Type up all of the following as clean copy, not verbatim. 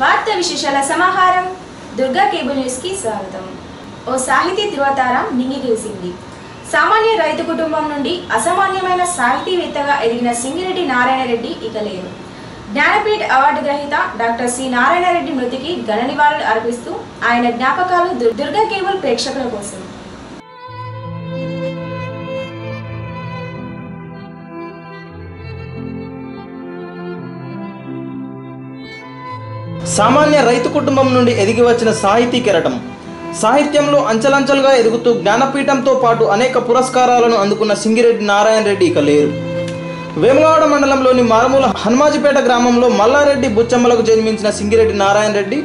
వార్తా విశేషాల సమాహారం దుర్గా కేబుల్ న్యూస్ కి స్వాగతం. ఓ సాహితీ ధృవతార నింగికేసింది. సామాన్య రైతు కుటుంబం నుండి అసామాన్యమైన సాహితీవేత్తగా ఎదిగిన సింగిరెడ్డి నారాయణ రెడ్డి ఇక లేరు. జ్ఞానపీఠ అవార్డు గ్రహీత డాక్టర్ సి నారాయణ రెడ్డి మృతికి ఘన నివాళులు అర్పిస్తూ ఆయన జ్ఞాపకాలు దుర్గా కేబుల్ ప్రేక్షకుల కోసం. సామాన్య రైతు కుటుంబం నుండి ఎదిగి వచ్చిన సాహితీ కెరటం. సాహిత్యంలో అంచెలంచెలుగా ఎదుగుతూ జ్ఞానపీఠంతో పాటు అనేక పురస్కారాలను అందుకున్న సింగిరెడ్డి నారాయణ రెడ్డి ఇక లేరు. వేములవాడ మండలంలోని మారుమూల హనుమాజిపేట గ్రామంలో మల్లారెడ్డి బుచ్చమ్మలకు జన్మించిన సింగిరెడ్డి నారాయణ రెడ్డి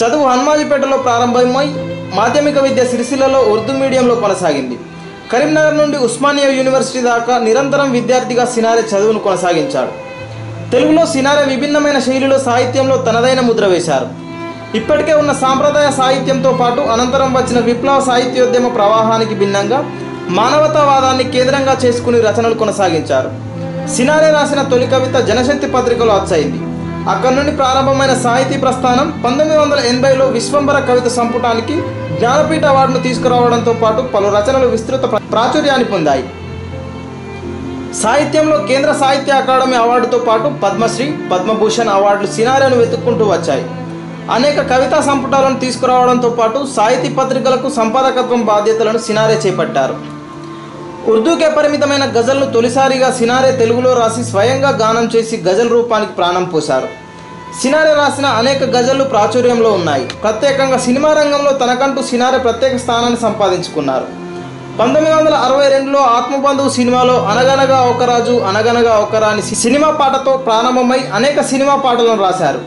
చదువు హనుమాజిపేటలో ప్రారంభమై మాధ్యమిక విద్య సిరిసిల్లలో ఉర్దూ మీడియంలో కొనసాగింది. కరీంనగర్ నుండి ఉస్మానియా యూనివర్సిటీ దాకా నిరంతరం విద్యార్థిగా సినారె చదువును కొనసాగించాడు. తెలుగులో సినారె విభిన్నమైన శైలిలో సాహిత్యంలో తనదైన ముద్ర వేశారు. ఇప్పటికే ఉన్న సాంప్రదాయ సాహిత్యంతో పాటు అనంతరం వచ్చిన విప్లవ సాహిత్యోద్యమ ప్రవాహానికి భిన్నంగా మానవతావాదాన్ని కేంద్రంగా చేసుకుని రచనలు కొనసాగించారు. సినారె రాసిన తొలి కవిత జనశక్తి పత్రికలో అచ్చయింది. అక్కడి నుండి ప్రారంభమైన సాహితీ ప్రస్థానం 1980లో విశ్వంబర కవిత సంపుటానికి జ్ఞానపీఠ అవార్డును తీసుకురావడంతో పాటు పలు రచనలు విస్తృత ప్రాచుర్యాన్ని పొందాయి. సాహిత్యంలో కేంద్ర సాహిత్య అకాడమీ అవార్డుతో పాటు పద్మశ్రీ, పద్మభూషణ్ అవార్డులు సినారెను వెతుక్కుంటూ వచ్చాయి. అనేక కవితా సంపుటాలను తీసుకురావడంతో పాటు సాహితీ పత్రికలకు సంపాదకత్వం బాధ్యతలను సినారె చేపట్టారు. ఉర్దూకే పరిమితమైన గజల్ను తొలిసారిగా సినారె తెలుగులో రాసి స్వయంగా గానం చేసి గజల్ రూపానికి ప్రాణం పోశారు. సినారె రాసిన అనేక గజళ్లు ప్రాచుర్యంలో ఉన్నాయి. ప్రత్యేకంగా సినిమా రంగంలో తనకంటూ సినారె ప్రత్యేక స్థానాన్ని సంపాదించుకున్నారు. 1962లో ఆత్మబంధువు సినిమాలో అనగనగా ఒక రాజు అనగనగా ఒక రాణి సినిమా పాటతో ప్రారంభమై అనేక సినిమా పాటలను రాశారు.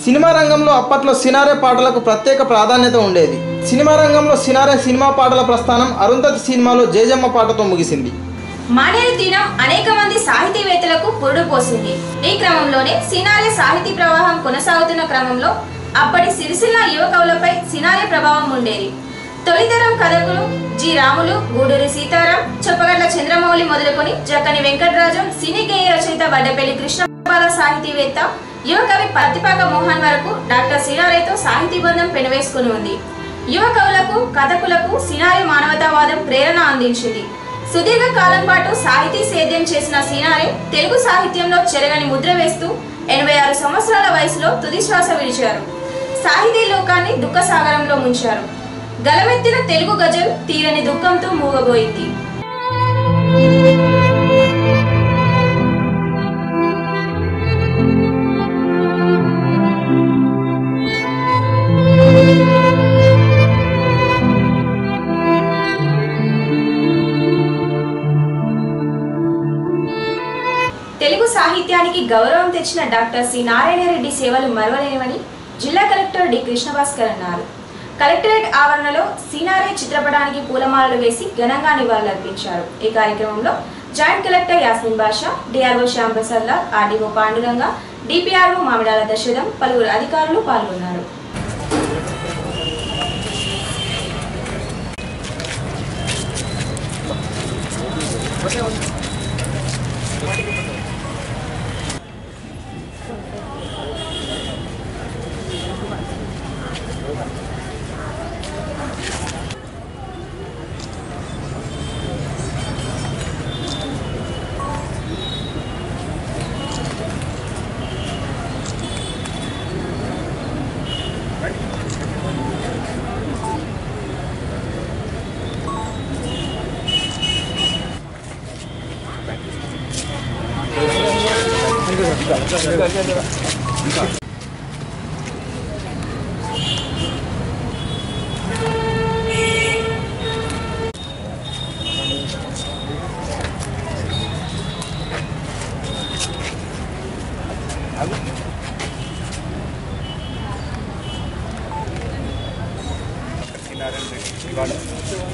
సినిమా రంగంలో అప్పట్లో సినారె పాటలకు ప్రత్యేక ప్రాధాన్యత ఉండేది. సినిమా రంగంలో సినారె సినిమా పాటల ప్రస్థానం అరుంధతి సినిమాలో జేజమ్మ పాటతో ముగిసింది. మానేరు తీరం అనేక మంది సాహితీవేత్తలకు పురుడు పోసింది. ఈ క్రమంలోనే సినారె సాహితీ ప్రవాహం కొనసాగుతున్న క్రమంలో అప్పటి సిరిసిల్ల యువ కవులపై సినారె ప్రభావం ఉండేది. తొలితరం కథకులు జి రాములు, గూడూరి సీతారాం, చొప్పగడ్ల చంద్రమౌళి మొదలుకొని జక్కని వెంకటరాజం, సినీ గేయ రచయిత వడ్డపల్లి కృష్ణపాల సాహితీవేత్త, యువ కవి పత్తిపాక మోహన్ వరకు డాక్టర్ సినారెతో సాహితీ బంధం పెనవేసుకుని ఉంది. యువ కవులకు, కథకులకు సినారె మానవతావాదం ప్రేరణ అందించింది. సుదీర్ఘ కాలం పాటు సాహితీ సేద్యం చేసిన సినారె తెలుగు సాహిత్యంలో చెరగని ముద్ర వేస్తూ 86 సంవత్సరాల వయసులో తుది శ్వాస విడిచారు. సాహితీ లోకాన్ని దుఃఖ సాగరంలో ముంచారు. గలమెత్తిన తెలుగు గజల్ తీరని దుఃఖంతో మూగబోయింది. తెలుగు సాహిత్యానికి గౌరవం తెచ్చిన డాక్టర్ సి నారాయణ రెడ్డి సేవలు మరవలేనివని జిల్లా కలెక్టర్ డి కృష్ణభాస్కర్ అన్నారు. కలెక్టరేట్ ఆవరణలో సినారె చిత్రపటానికి పూలమాలలు వేసి ఘనంగా నివాళులర్పించారు. ఈ కార్యక్రమంలో joint collector Yasmin Basha, DRO Shyamprasad Lal, RDO Panduranga, DPRO Mamidala Dasaratham, పలువురు అధికారులు పాల్గొన్నారు.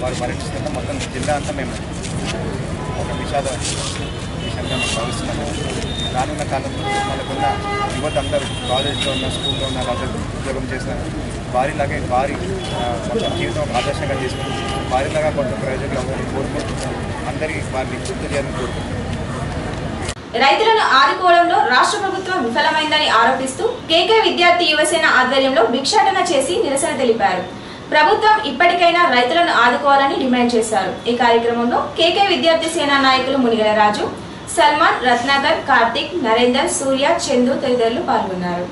వారు మరణిస్తున్న మొత్తం జిల్లా అంతా మేము ఒక విషయంగా మేము భావిస్తున్నాము. రానున్న కాలంలో మనకున్న యువత అందరూ కాలేజ్లో ఉన్న, స్కూల్లో ఉన్న వాళ్ళందరూ ఉద్యోగం చేసిన వారిలాగే వారి మొత్తం జీవితం ఆదర్శంగా చేసుకుని వారిలాగా కొంత ప్రయోజకులు అవ్వాలని కోరుకుంటున్నాం. అందరికీ వారిని గుర్తు చేయాలని కోరుకుంటున్నాం. రైతులను ఆదుకోవడంలో రాష్ట్ర ప్రభుత్వం విఫలమైందని ఆరోపిస్తూ కేకే విద్యార్థి యువసేన ఆధ్వర్యంలో భిక్షాటన చేసి నిరసన తెలిపారు. ప్రభుత్వం ఇప్పటికైనా రైతులను ఆదుకోవాలని డిమాండ్ చేశారు. ఈ కార్యక్రమంలో కేకే విద్యార్థి సేన నాయకులు మునిగల రాజు, సల్మాన్, రత్నాకర్, కార్తిక్, నరేందర్, సూర్య, చందు తదితరులు పాల్గొన్నారు.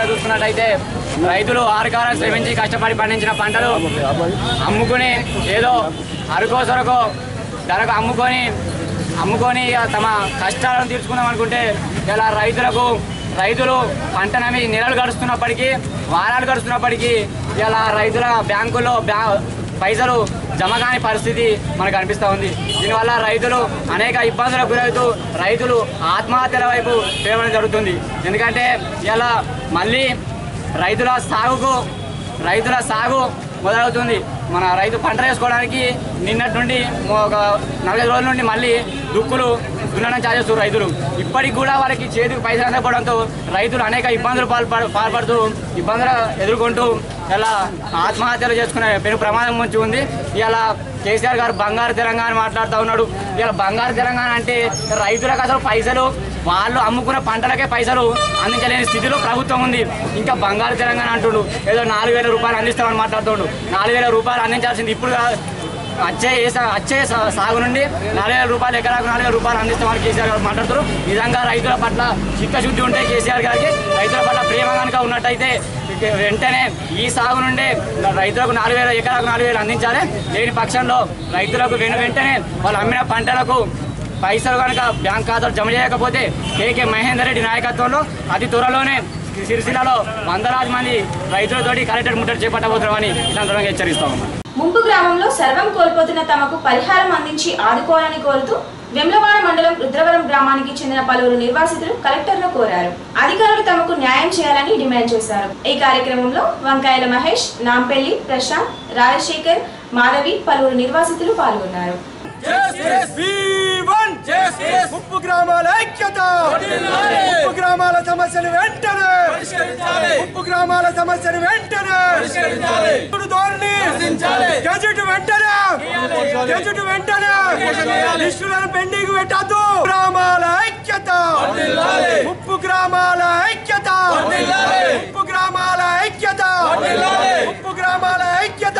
చూసుకున్నట్టయితే రైతులు ఆరుకాలం శ్రమించి కష్టపడి పండించిన పంటలు అమ్ముకుని ఏదో అరుకోసరకో ధరకు అమ్ముకొని తమ కష్టాలను తీర్చుకుందాం అనుకుంటే ఇలా రైతులు పంట నమ్మి నెలలు గడుస్తున్నప్పటికీ వారాలు గడుస్తున్నప్పటికీ ఇలా రైతుల బ్యాంకుల్లో పైసలు జమ కాని పరిస్థితి మనకు అనిపిస్తూ ఉంది. దీనివల్ల రైతులు అనేక ఇబ్బందులకు గురవుతూ రైతులు ఆత్మహత్యల వైపు వెళ్ళడం జరుగుతుంది. ఎందుకంటే ఇలా మళ్ళీ రైతుల సాగు మొదలవుతుంది. మన రైతు పంట వేసుకోవడానికి నిన్నటి నుండి ఒక 4 రోజుల నుండి మళ్ళీ దుక్కులు దున్నడం చేస్తారు రైతులు. ఇప్పటికి కూడా వారికి చేతికి పైసలు అందకపోవడంతో రైతులు అనేక ఇబ్బందులు పాల్పడుతూ ఇబ్బందులు ఎదుర్కొంటూ ఇలా ఆత్మహత్యలు చేసుకునే పెను ప్రమాదం నుంచి ఉంది. ఇలా కేసీఆర్ గారు బంగారు తెలంగాణ మాట్లాడుతూ ఉన్నాడు. ఇలా బంగారు తెలంగాణ అంటే రైతులకు అసలు పైసలు వాళ్ళు అమ్ముకున్న పంటలకే పైసలు అందించలేని స్థితిలో ప్రభుత్వం ఉంది. ఇంకా బంగారు తెలంగాణ అంటుండు. ఏదో 4,000 రూపాయలు అందిస్తామని మాట్లాడుతుండు. 4,000 రూపాయలు అందించాల్సింది ఇప్పుడు వచ్చే సాగు నుండి 4,000 రూపాయలు ఎకరాకు 4,000 రూపాయలు అందిస్తామని కేసీఆర్ గారు మాట్లాడుతారు. నిజంగా రైతుల పట్ల చిత్తశుద్ధి ఉంటే కేసీఆర్ గారికి రైతుల పట్ల ప్రేమ కనుక ఉన్నట్టయితే వెంటనే ఈ సాగు నుండి రైతులకు 4,000 ఎకరాకు 4,000 అందించాలి. లేని పక్షంలో రైతులకు వెంటనే వాళ్ళు అమ్మిన పంటలకు పైసలు కనుక బ్యాంక్ ఖాతాలు జమ చేయకపోతే కేకే మహేందర్ రెడ్డి నాయకత్వంలో అతి త్వరలోనే సిరిసిల్లలో వందలాది మంది రైతులతోటి కలెక్టర్ ముట్టడి చేపట్టబోతున్నామని ఈ సందర్భంగా హెచ్చరిస్తాము. ముంపు గ్రామంలో సర్వం కోల్పోతున్న తమకు పరిహారం అందించి ఆదుకోవాలని కోరుతూ వెమ్లవాడ మండలం రుద్రవరం గ్రామానికి చెందిన పలువురు నిర్వాసితులు కలెక్టర్ను కోరారు. అధికారులు తమకు న్యాయం చేయాలని డిమాండ్ చేశారు. ఈ కార్యక్రమంలో వంకాయల మహేష్, నాంపల్లి ప్రశాంత్, రాజశేఖర్, మాధవి పలువురు నిర్వాసితులు పాల్గొన్నారు. ముప్పు గ్రామాల ఐక్యత, ముప్పు గ్రామాల సమస్యను వెంటనే, ముప్పు గ్రామాల సమస్యను వెంటనే గెజెట్ వెంటనే లిస్టులను పెండింగ్ పెట్టద్దు. గ్రామాల ఐక్యత, ముప్పు గ్రామాల ఐక్యత, ముప్పు గ్రామాల ఐక్యత, ముప్పు గ్రామాల ఐక్యత.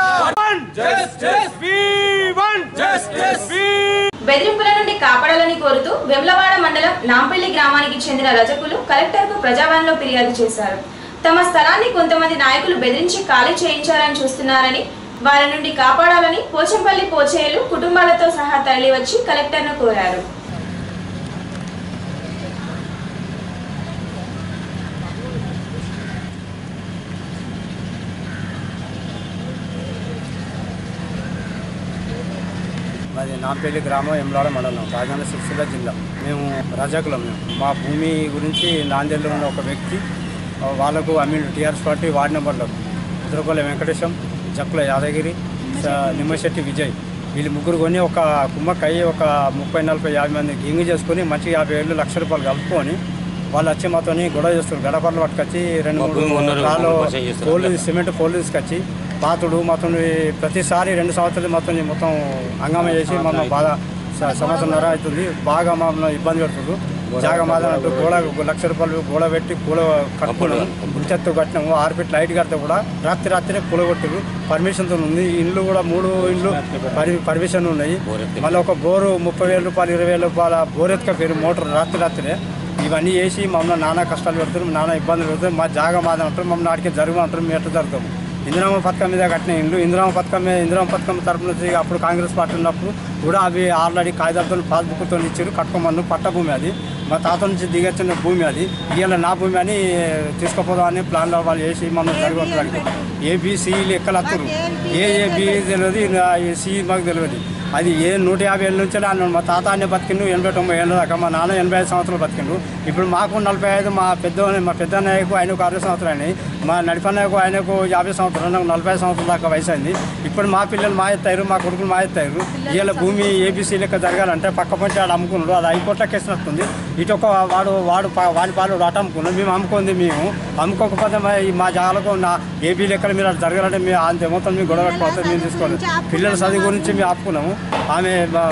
బెదిరింపుల నుండి కాపాడాలని కోరుతూ వెమ్లవాడ మండలం నాంపల్లి గ్రామానికి చెందిన రజకులు కలెక్టర్కు ప్రజావాణిలో ఫిర్యాదు చేశారు. తమ స్థలాన్ని కొంతమంది నాయకులు బెదిరించి ఖాళీ చేయించాలని చూస్తున్నారని, వారి నుండి కాపాడాలని పోచంపల్లి పోచేయులు కుటుంబాలతో సహా తరలివచ్చి కలెక్టర్ను కోరారు. అది నాంపల్లి గ్రామం, వెమ్లవాడ మండలం, రాజన్న సిరిసిల్ల జిల్లా. మేము రజకులం. మా భూమి గురించి నాందేడ్లో ఉన్న ఒక వ్యక్తి వాళ్ళకు అమీన్ టీఆర్ఎస్ పార్టీ వార్డు మెంబర్లకు ఉత్తరకొల్ల వెంకటేశం, జక్కుల యాదగిరి, నిమ్మశెట్టి విజయ్ వీళ్ళు ముగ్గురు కొని ఒక కుమ్మక్కయ్యి ఒక 30-40-50 మంది గింగు చేసుకుని మంచి 50,000 లక్ష రూపాయలు కలుపుకొని వాళ్ళు వచ్చి మాతోని గొడవ చేస్తారు. గడపర్లు పట్టుకొచ్చి 2-3 రాళ్ళు సిమెంట్ పోలు తీసుకొచ్చి పాతుడు మొత్తం ప్రతిసారి 2 సంవత్సరాలు మొత్తం హంగామా చేసి మనం బాధ సంవత్సరంన్నర అవుతుంది. బాగా మమ్మల్ని ఇబ్బంది పెడుతుంది. జాగా మాద అంటూ గోడ 1 లక్ష రూపాయలు గోడ పెట్టి కూల కట్టుకున్నాము. గుంచెత్తు కట్టినాము. 6 ఫీట్ లైట్ కడితే కూడా రాత్రి కూలగొట్టారు. పర్మిషన్తో ఉంది. ఇండ్లు కూడా 3 ఇండ్లు పర్మిషన్ ఉన్నాయి. మళ్ళీ ఒక బోరు 30,000 రూపాయలు 20,000 రూపాయల బోర్ ఎత్తుకపోయారు. మోటార్ రాత్రే ఇవన్నీ చేసి మమ్మల్ని నానా కష్టాలు పెడతారు, నానా ఇబ్బందులు పెడతారు. మా జాగా మాదే ఉంటారు, మమ్మల్ని ఆడికే జరగమంటారు. మేము ఎట్లా జరుగుతాము? ఇందిరామ పథకం మీద కట్టిన ఇండ్లు, ఇందిరామ పథకం తరపు నుంచి అప్పుడు కాంగ్రెస్ పార్టీ ఉన్నప్పుడు కూడా అవి ఆల్రెడీ కాగితాలతో పాస్బుక్తో ఇచ్చారు. కట్టుకోమన్ను పట్ట భూమి అది, మా తాత నుంచి దిగొచ్చిన భూమి అది. ఇవాళ నా భూమి అని తీసుకుపోదామని ప్లాన్లో వాళ్ళు చేసి మమ్మల్ని జరగవచ్చు. ఏబిసి లెక్కలు వస్తారు, ఏబి తెలియదు, సి మాకు తెలియదు. అది 150 ఏళ్ళ నుంచి మా తాత అనే బతికిండు 89 ఏళ్ళ దాకా, మా నాన్న 85 సంవత్సరాలు బతికిండు. ఇప్పుడు మాకు 45, మా పెద్దన్నయ్యకు ఆయనకు 60 సంవత్సరాలు అయినాయి, మా నడిపన్నయ్యకు ఆయనకు 50 సంవత్సరాలు, నాకు 40 సంవత్సరాల దాకా వయసు అయింది. ఇప్పుడు మా పిల్లలు మా ఎత్తారు, మా కొడుకులు మా ఎత్తారు. ఇవాళ భూమి ఏబీసీ లెక్క జరగాలంటే పక్క పంచి వాడు అమ్ముకున్నాడు, అది 5 కోట్ల కేసు వస్తుంది. ఇటు ఒక వాడి పాలు అటు అమ్ముకున్నాడు, మేము అమ్ముకుంది. మేము అమ్ముకోకపోతే మా జాగాలకు నా ఏబీ లెక్కలు మీరు అటు జరగాలంటే మేము అంతే మొత్తం మేము గొడవ పెట్టుకోవాలి. మేము తీసుకోవాలి. పిల్లల చదువు గురించి మేము ఆపుకున్నాము. ఆమె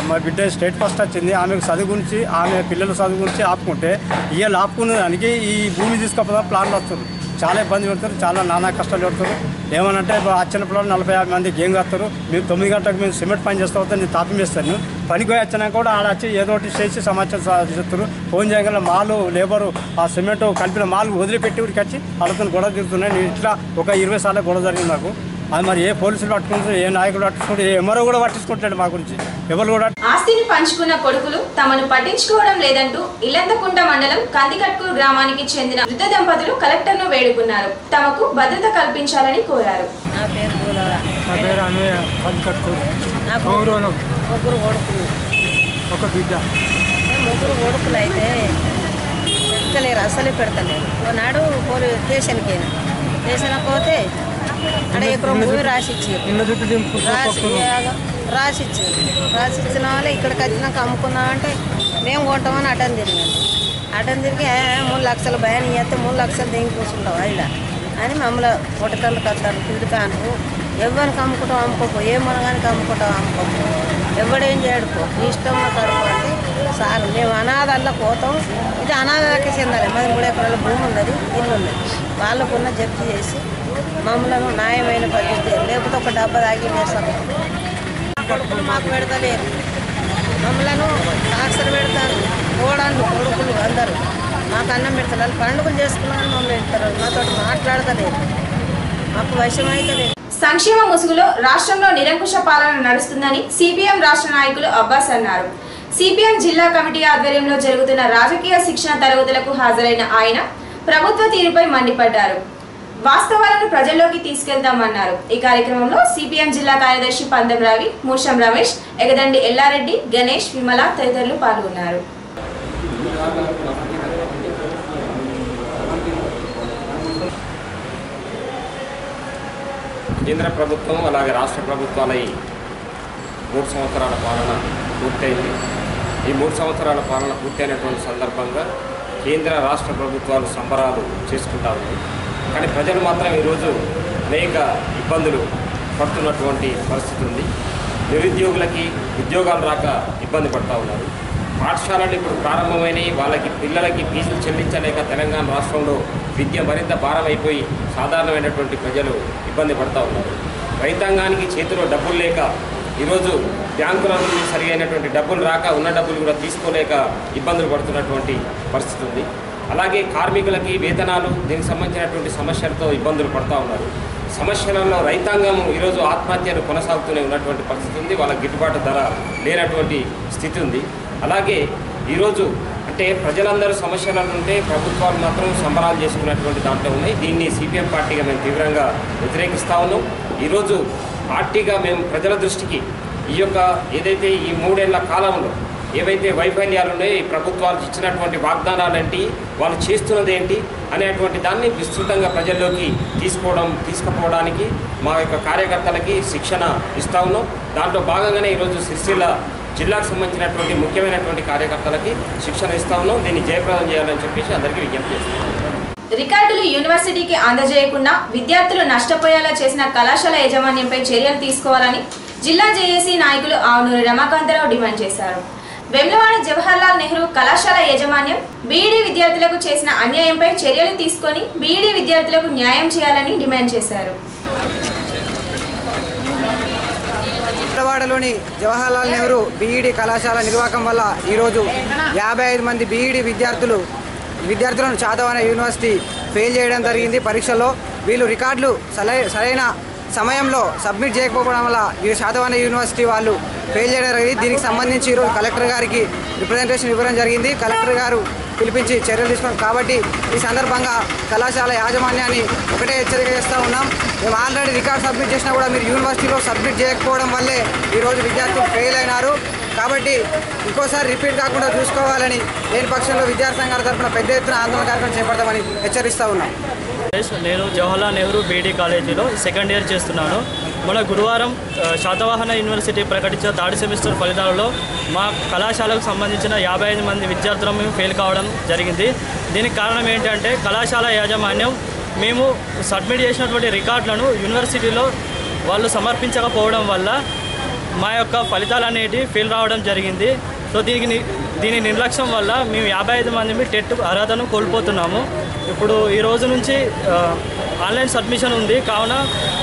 మా బిడ్డ స్టేట్ ఫస్ట్ వచ్చింది, ఆమెకు చదువు గురించి, ఆమె పిల్లల చదువు గురించి ఆపుకుంటే ఇవాళ ఆపుకునే దానికి ఈ భూమి తీసుకోకపోతే ప్లాన్లు వస్తారు. చాలా ఇబ్బంది పెడతారు, చాలా నానా కష్టాలు పెడతారు. ఏమనంటే వచ్చిన పిల్లలు 40-50 మంది గేమ్ వస్తారు. మేము 9 గంటలకు మేము సిమెంట్ పని చేస్తూ వస్తే నేను తాపం చేస్తాను. పనికి పోయి వచ్చినాక కూడా ఆడ వచ్చి ఏదో ఒకటి చేసి సమాచారం చేస్తారు. ఫోన్ చేయగల మాలు లేబరు ఆ సిమెంట్ కలిపిన మాలు వదిలిపెట్టి ఊరికి వచ్చి వాళ్ళతో గొడవ తిరుగుతున్నాయి. నేను ఇట్లా ఒక 20 సార్లు గొడవ జరిగింది నాకు. అది మరి ఏ పోలీసులు పట్టుకుంటారు, ఏ నాయకులు పట్టుకుంటారు, ఏ ఎవరో కూడా పట్టించుకుంటాడు మా గురించి ఎవరు కూడా. ఆస్తిని పంచుకున్న కొడుకులు తమను పట్టించుకోవడం లేదంటూ ఇల్లంతకుంట మండలం కందికట్కూరు గ్రామానికి చెందిన వృద్ధ దంపతులు కలెక్టర్ను వేడుకున్నారు. తమకు భద్రత కల్పించాలని కోరారు. నా పేరు గోలవా. నా పేరు అన్నయ్య. ముగ్గురు కొడుకులు, ఒక బిడ్డ. ముగ్గురు కొడుకులు అయితే పెడతలేరు, అసలే పెడతలేరు. ఒకనాడు స్టేషన్కి పోతే అక్కడ ఎకరం భూమి రాసిచ్చారు. రాసిచ్చిన వాళ్ళు ఇక్కడికి వచ్చినాక అమ్ముకున్నామంటే మేము కొంటామని అడ్డం తిరిగాను. అడ్డం తిరిగి 3 లక్షలు భయాన్ని చేస్తే 3 లక్షలు దేనికి కూర్చుంటావు ఇలా అని మమ్మల్ని కొట్టతందుకు వస్తారు. తిరుగుతాను ఎవరికి అమ్ముకుంటాం అమ్ముకోపో, ఏ మునగానికి అమ్ముకుంటాం అమ్ముకోపో, ఎవడేం చేయడుకో, నీ ఇష్టం కడుపు అంటే సార్ మేము అనాథల్లో పోతాం. ఇది అనాథలకే చెందాలి. మాది 3 ఎకరాల భూమి ఉన్నది, ఇల్లు ఉన్నది. వాళ్ళకున్న జప్తు చేసి మమ్మల్ని న్యాయమైన పద్ధతి, లేకపోతే ఒక డబ్బా తాగి వేస్తాం. కొడుకులు మాకు పెడతలేరు, మమ్మలను టాక్సర్ పెడతారు. కోడళ్ళు కొడుకులు అందరూ మాకు అన్నం పెడతారు. వాళ్ళు పండుగలు చేసుకున్నారని మమ్మల్ని పెడతారు. మాతో మాట్లాడతలేరు, మాకు వశమైతలేదు. సంక్షేమ ముసుగులో రాష్ట్రంలో నిరంకుశ పాలన నడుస్తుందని సిపిఎం రాష్ట్ర నాయకులు అబ్బాస్ అన్నారు. సిపిఎం జిల్లా కమిటీ ఆధ్వర్యంలో జరుగుతున్న రాజకీయ శిక్షణ తరగతులకు హాజరైన ఆయన ప్రభుత్వ తీరుపై మండిపడ్డారు. వాస్తవాలను ప్రజల్లోకి తీసుకెళ్తామన్నారు. ఈ కార్యక్రమంలో సిపిఎం జిల్లా కార్యదర్శి పందెం రవి, మూషం రమేష్, ఎగదండి ఎల్లారెడ్డి, గణేష్, విమల తదితరులు పాల్గొన్నారు. కేంద్ర ప్రభుత్వం అలాగే రాష్ట్ర ప్రభుత్వాల 3 సంవత్సరాల పాలన పూర్తయింది. ఈ 3 సంవత్సరాల పాలన పూర్తయినటువంటి సందర్భంగా కేంద్ర రాష్ట్ర ప్రభుత్వాలు సంబరాలు చేసుకుంటా ఉన్నాయి. కానీ ప్రజలు మాత్రం ఈరోజు అనేక ఇబ్బందులు పడుతున్నటువంటి పరిస్థితి ఉంది. నిరుద్యోగులకి ఉద్యోగాలు రాక ఇబ్బంది పడుతూ ఉన్నారు. పాఠశాలలు ఇప్పుడు ప్రారంభమైనవి, వాళ్ళకి పిల్లలకి ఫీజులు చెల్లించలేక తెలంగాణ రాష్ట్రంలో విద్య మరింత భారం అయిపోయి సాధారణమైనటువంటి ప్రజలు ఇబ్బంది పడుతూ ఉన్నారు. రైతాంగానికి చేతిలో డబ్బులు లేక ఈరోజు బ్యాంకుల నుండి సరి అయినటువంటి డబ్బులు రాక ఉన్న డబ్బులు కూడా తీసుకోలేక ఇబ్బందులు పడుతున్నటువంటి పరిస్థితి ఉంది. అలాగే కార్మికులకి వేతనాలు, దీనికి సంబంధించినటువంటి సమస్యలతో ఇబ్బందులు పడుతూ ఉన్నారు. సమస్యలలో రైతాంగం ఈరోజు ఆత్మహత్యలు కొనసాగుతూనే ఉన్నటువంటి పరిస్థితి ఉంది. వాళ్ళకి గిట్టుబాటు ధర లేనటువంటి స్థితి ఉంది. అలాగే ఈరోజు అంటే ప్రజలందరూ సమస్యల ఉంటే ప్రభుత్వాలు మాత్రం సంబరాలు చేసుకున్నటువంటి దాంట్లో ఉన్నాయి. దీన్ని సిపిఎం పార్టీగా మేము తీవ్రంగా వ్యతిరేకిస్తూ ఉన్నాం. ఈరోజు పార్టీగా మేము ప్రజల దృష్టికి ఈ యొక్క ఏదైతే ఈ 3 ఏళ్ల కాలంలో ఏవైతే వైఫల్యాలు ఉన్నాయో, ఈ ప్రభుత్వాలు ఇచ్చినటువంటి వాగ్దానాలు ఏంటి, వాళ్ళు చేస్తున్నది ఏంటి అనేటువంటి దాన్ని విస్తృతంగా ప్రజల్లోకి తీసుకుపోవడానికి మా యొక్క కార్యకర్తలకి శిక్షణ ఇస్తూ ఉన్నాం. దాంట్లో భాగంగానే ఈరోజు సిరిసిల్ల జిల్లాకు సంబంధించినటువంటి ముఖ్యమైనటువంటి కార్యకర్తలకి శిక్షణ ఇస్తా ఉన్నాం. దీన్ని జయప్రదం చేయాలని చెప్పేసి అందరికీ విజ్ఞప్తి చేస్తున్నాం. రికార్డులు యూనివర్సిటీకి అందజేయకుండా విద్యార్థులు నష్టపోయేలా చేసిన కళాశాల యాజమాన్యంపై చర్యలు తీసుకోవాలని జిల్లా జేఏసీ నాయకులు ఆవునూరి రమాకాంతరావు డిమాండ్ చేశారు. వేములవాడ జవహర్లాల్ నెహ్రూ కళాశాల యాజమాన్యం బీఈడీ విద్యార్థులకు చేసిన అన్యాయంపై చర్యలు తీసుకొని బీఈడీ విద్యార్థులకు న్యాయం చేయాలని డిమాండ్ చేశారు. వేములవాడలోని జవహర్లాల్ నెహ్రూ బీఈడీ కళాశాల నిర్వాహకం వల్ల ఈరోజు 55 మంది బీఈడీ విద్యార్థులు విద్యార్థులను శాతవాహన యూనివర్సిటీ ఫెయిల్ చేయడం జరిగింది. పరీక్షల్లో వీళ్ళు రికార్డులు సరైన సమయంలో సబ్మిట్ చేయకపోవడం వల్ల ఈ శాతవాహన యూనివర్సిటీ వాళ్ళు ఫెయిల్ చేయడం జరిగింది. దీనికి సంబంధించి ఈరోజు కలెక్టర్ గారికి రిప్రజెంటేషన్ ఇవ్వడం జరిగింది. కలెక్టర్ గారు పిలిపించి చర్యలు తీసుకున్నాం. కాబట్టి ఈ సందర్భంగా కళాశాల యాజమాన్యాన్ని ఒకటే హెచ్చరిక చేస్తూ ఉన్నాం. మేము ఆల్రెడీ రికార్డ్ సబ్మిట్ చేసినా కూడా మీరు యూనివర్సిటీలో సబ్మిట్ చేయకపోవడం వల్లే ఈరోజు విద్యార్థులు ఫెయిల్ అయినారు. కాబట్టి ఇంకోసారి రిపీట్ కాకుండా చూసుకోవాలని లేని పక్షంలో విద్యార్థి సంఘాల తరఫున పెద్ద ఎత్తున ఆందోళన కార్యక్రమం చేపడతామని హెచ్చరిస్తూ ఉన్నాం. నేను జవహర్లాల్ నెహ్రూ బీఈడీ కాలేజీలో సెకండ్ ఇయర్ చేస్తున్నాను. మన గురువారం శాతవాహన యూనివర్సిటీ ప్రకటించిన థర్డ్ సెమిస్టర్ ఫలితాలలో మా కళాశాలకు సంబంధించిన 55 మంది విద్యార్థులు మేము ఫెయిల్ కావడం జరిగింది. దీనికి కారణం ఏంటంటే కళాశాల యాజమాన్యం మేము సబ్మిట్ చేసినటువంటి రికార్డులను యూనివర్సిటీలో వాళ్ళు సమర్పించకపోవడం వల్ల మా యొక్క ఫలితాలు అనేటివి ఫెయిల్ రావడం జరిగింది. సో దీని నిర్లక్ష్యం వల్ల మేము 55 మంది టెట్ అర్హతను కోల్పోతున్నాము. ఇప్పుడు ఈ రోజు నుంచి ఆన్లైన్ సబ్మిషన్ ఉంది. కావున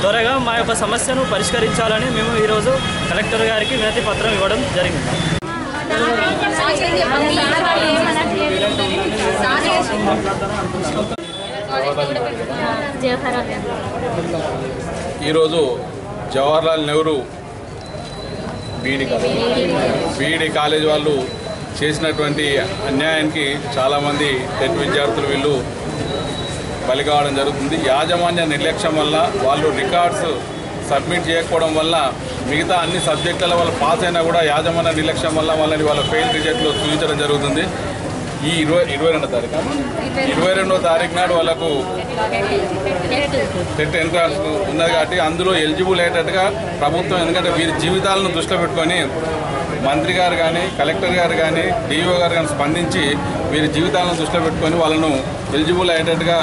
త్వరగా మా యొక్క సమస్యను పరిష్కరించాలని మేము ఈరోజు కలెక్టర్ గారికి వినతి పత్రం ఇవ్వడం జరిగింది. ఈరోజు జవహర్లాల్ నెహ్రూ బీఈడీ కాలేజ్ వాళ్ళు చేసినటువంటి అన్యాయానికి చాలామంది టెట్ విద్యార్థులు వీళ్ళు బలి కావడం జరుగుతుంది. యాజమాన్య నిర్లక్ష్యం వల్ల వాళ్ళు రికార్డ్స్ సబ్మిట్ చేయకపోవడం వల్ల మిగతా అన్ని సబ్జెక్టుల వాళ్ళు పాస్ అయినా కూడా యాజమాన్య నిర్లక్ష్యం వల్ల వాళ్ళని వాళ్ళ ఫెయిల్ రిజల్ట్లో చూపించడం జరుగుతుంది. ఈ 22వ తారీఖు నాడు వాళ్ళకు టెట్ ఎంట్రన్స్ ఉన్నది కాబట్టి అందులో ఎలిజిబుల్ అయ్యేటట్టుగా ప్రభుత్వం, ఎందుకంటే వీరి జీవితాలను దృష్టిలో పెట్టుకొని మంత్రి గారు కానీ కలెక్టర్ గారు కానీ డిఓ గారు కానీ స్పందించి వీరి జీవితాలను దృష్టిలో పెట్టుకొని వాళ్ళను ఎలిజిబుల్ అయ్యేటట్టుగా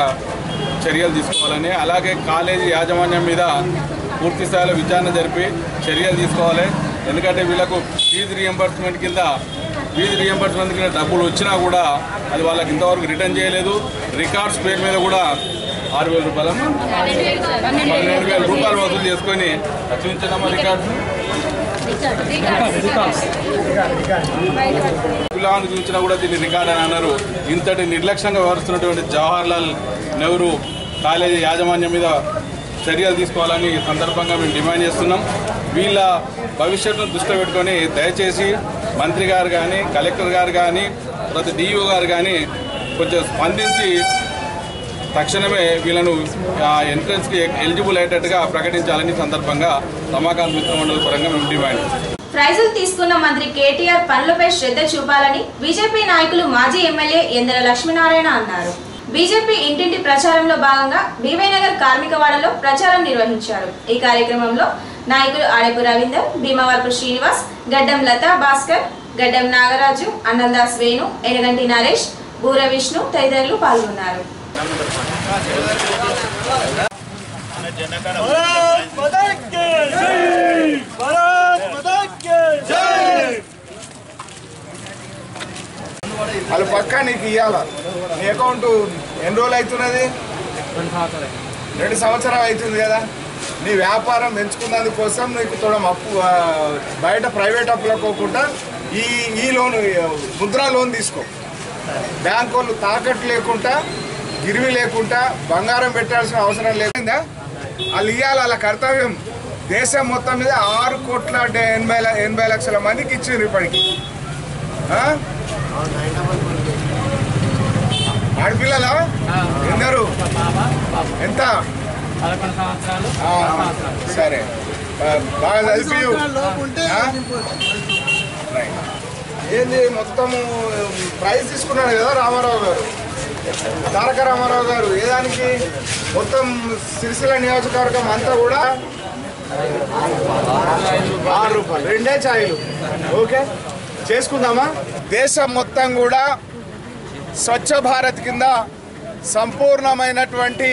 చర్యలు తీసుకోవాలని, అలాగే కాలేజీ యాజమాన్యం మీద పూర్తి స్థాయిలో విచారణ జరిపి చర్యలు తీసుకోవాలి. ఎందుకంటే వీళ్ళకు ఫీజు రీఎంబర్స్మెంట్ కింద డబ్బులు వచ్చినా కూడా అది వాళ్ళకి ఇంతవరకు రిటర్న్ చేయలేదు. రికార్డ్స్ పేరు మీద కూడా 6,000 రూపాయలు 12,000 రూపాయలు వసూలు చేసుకొని చూపించడమ్మా రికార్డ్స్ పిల్లవాడిని చూపించినా కూడా దీన్ని రికార్డ్ అని అన్నారు. ఇంతటి నిర్లక్ష్యంగా వ్యవహరిస్తున్నటువంటి జవహర్లాల్ నెహ్రూ కాలేజీ యాజమాన్యం మీద చర్యలు తీసుకోవాలని ఈ సందర్భంగా మేము డిమాండ్ చేస్తున్నాం. వీళ్ళ భవిష్యత్తును దృష్టిలో పెట్టుకొని దయచేసి మంత్రి గారు కానీ కలెక్టర్ గారు కానీ తర్వాత డిఓ గారు కానీ కొంచెం స్పందించి తక్షణమే వీళ్ళను ఎంట్రన్స్కి ఎలిజిబుల్ అయ్యేటట్టుగా ప్రకటించాలని సందర్భంగా రమాకాంత్ మిత్ర మండలి పరంగా మేము డిమాండ్. ప్రైజులు తీసుకున్న మంత్రి కేటీఆర్ పనులపై శ్రద్ధ చూపాలని బీజేపీ నాయకులు మాజీ ఎమ్మెల్యే యందర లక్ష్మీనారాయణ అన్నారు. బీజేపీ ఇంటింటి ప్రచారంలో భాగంగా బీవైనగర్ కార్మికవాడలో ప్రచారం నిర్వహించారు. ఈ కార్యక్రమంలో నాయకులు ఆడపు రవీందర్, భీమవరపు శ్రీనివాస్, గడ్డం లతా భాస్కర్, గడ్డం నాగరాజు, అన్నల్దాస్ వేణు, ఎనగంటి నరేష్, బూర విష్ణు తదితరులు పాల్గొన్నారు. వాళ్ళు పక్కా నీకు ఇవ్వాల. నీ అకౌంట్ ఎన్ని రోజులు అవుతున్నది? 2 సంవత్సరాలు అవుతుంది కదా. నీ వ్యాపారం పెంచుకున్నందుకోసం నీకు తోడం అప్పు బయట ప్రైవేట్ అప్పులకు పోకుండా ఈ లోన్ ముద్రా లోన్ తీసుకో. బ్యాంకు వాళ్ళు తాకట్టు లేకుండా గిరివి లేకుండా బంగారం పెట్టాల్సిన అవసరం లేకుండా వాళ్ళు ఇవ్వాలి. వాళ్ళ కర్తవ్యం. దేశం మొత్తం మీద 6,80,00,000 మందికి ఇచ్చిండ్రు ఇప్పటికి. ఆడపిల్లలా ఎందరు ఎంత? సరే, బాగా చదివి ఏంది మొత్తము ప్రైజ్ తీసుకున్నాడు కదా రామారావు గారు, తారక రామారావు గారు. ఏదానికి మొత్తం సిరిసిల్ల నియోజకవర్గం అంతా కూడా 6 రూపాయలు 2 ఛాయలు. ఓకే, చేసుకుందామా? దేశం మొత్తం కూడా స్వచ్ఛ భారత్ కింద సంపూర్ణమైనటువంటి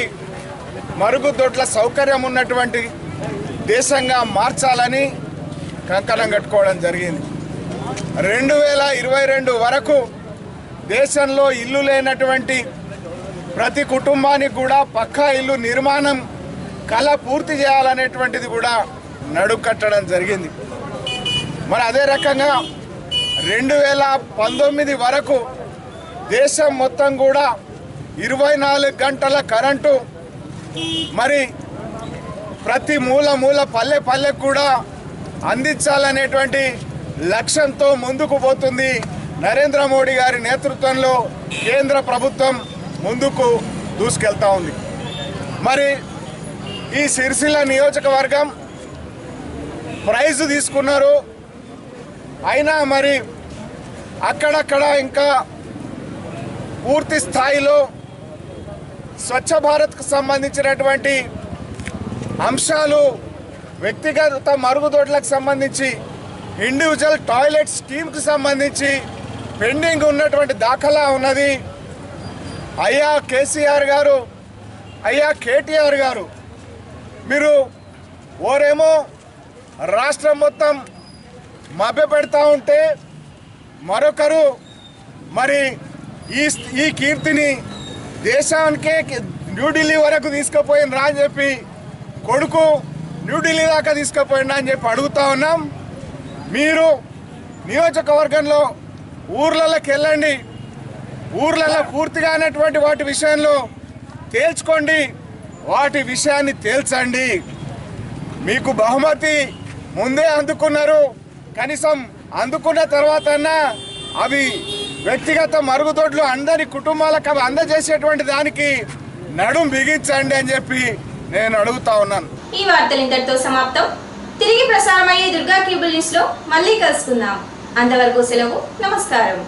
మరుగుదొడ్ల సౌకర్యం ఉన్నటువంటి దేశంగా మార్చాలని కంకణం కట్టుకోవడం జరిగింది. 2022 వరకు దేశంలో ఇల్లు లేనటువంటి ప్రతి కుటుంబానికి కూడా పక్కా ఇల్లు నిర్మాణం కళ పూర్తి చేయాలనేటువంటిది కూడా నడుకట్టడం జరిగింది. మరి అదే రకంగా 2019 వరకు దేశం మొత్తం కూడా 24 గంటల కరెంటు మరి ప్రతి మూల పల్లెకు కూడా అందించాలనేటువంటి లక్ష్యంతో ముందుకు పోతుంది. నరేంద్ర మోడీ గారి నేతృత్వంలో కేంద్ర ప్రభుత్వం ముందుకు దూసుకెళ్తా ఉంది. మరి ఈ సిరిసిల్ల నియోజకవర్గం ప్రైజ్ తీసుకున్నారు. అయినా మరి అక్కడక్కడ ఇంకా పూర్తి స్థాయిలో స్వచ్ఛ భారత్కు సంబంధించినటువంటి అంశాలు, వ్యక్తిగత మరుగుదొడ్లకు సంబంధించి, ఇండివిజువల్ టాయిలెట్ స్కీమ్కి సంబంధించి పెండింగ్ ఉన్నటువంటి దాఖలా ఉన్నది. అయ్యా కేసీఆర్ గారు, అయ్యా కేటీఆర్ గారు, మీరు ఓరేమో రాష్ట్రం మొత్తం మభ్యపెడతా ఉంటే మరొకరు మరి ఈ కీర్తిని దేశానికే న్యూఢిల్లీ వరకు తీసుకుపోయినరా అని చెప్పి, కొడుకు న్యూఢిల్లీ దాకా తీసుకుపోయినా అని చెప్పి అడుగుతా ఉన్నాం. మీరు నియోజకవర్గంలో ఊర్లలోకి వెళ్ళండి, ఊర్లలో పూర్తిగా అనేటువంటి వాటి విషయంలో తేల్చుకోండి, వాటి విషయాన్ని తేల్చండి. మీకు బహుమతి ముందే అందుకున్నారు, కనీసం అందుకున్న తర్వాత అవి వ్యక్తిగత మరుగుదొడ్లు అందరి కుటుంబాలకు అవి అందజేసేటువంటి దానికి నడుం బిగించండి అని చెప్పి నేను అడుగుతా ఉన్నాను. ఈ వార్తలు ఇంతటితో సమాప్తం. తిరిగి ప్రసారమయ్యే దుర్గా కేబుల్ న్యూస్ లో మళ్ళీ కలుసుకుందాం. అంతవరకు సెలవు. నమస్కారం.